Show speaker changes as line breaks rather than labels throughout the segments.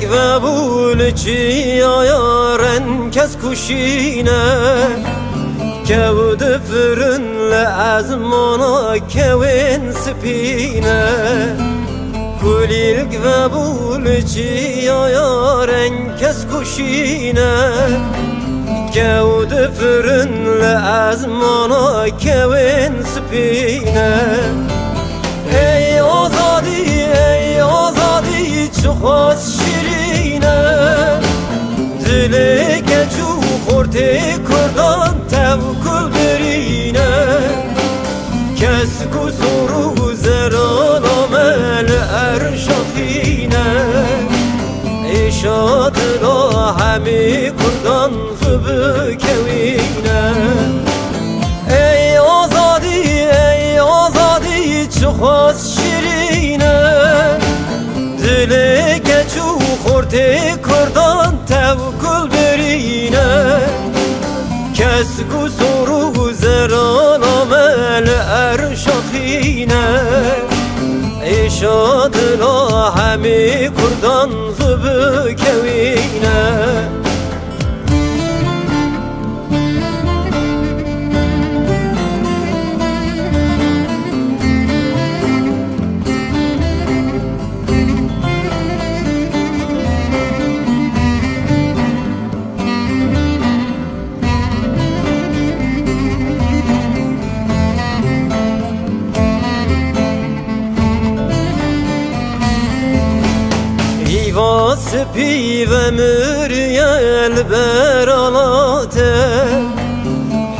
و بول چی آیارن کس کشینه کود فرن لعزمانا کوین سپینه کلیلگ و بول چی آیارن کس کشینه کود فرن لعزمانا کوین سپینه ای آزادی چو خواست شیرینه دلی که چو خورده کردان توکل برینه کس کو سرو زران آمل ارشاخینه ایشاد را همه کردان زب کوینه ای آزادی چو خواست شیرینه دلی که چو خورده کردان توکل برینه کس کو سرو زران آمل ارشاخینه ایشاد را همه کردان زب کوینه سپی و مریل برالاته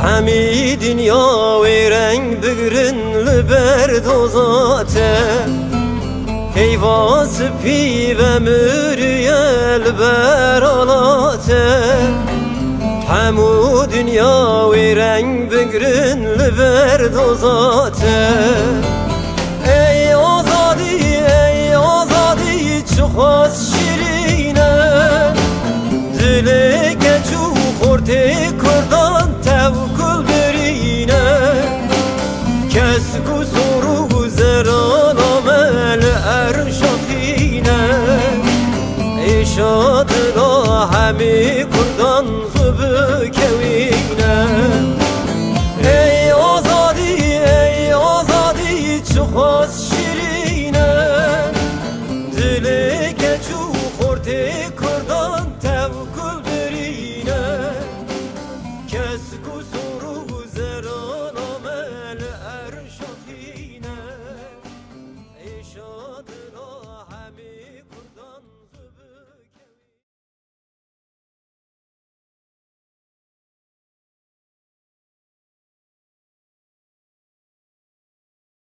همی دنیا و رنگ بگرن لبر دوزاته هیوا سپی و مریل برالاته همو دنیا و رنگ بگرن لبر دوزاته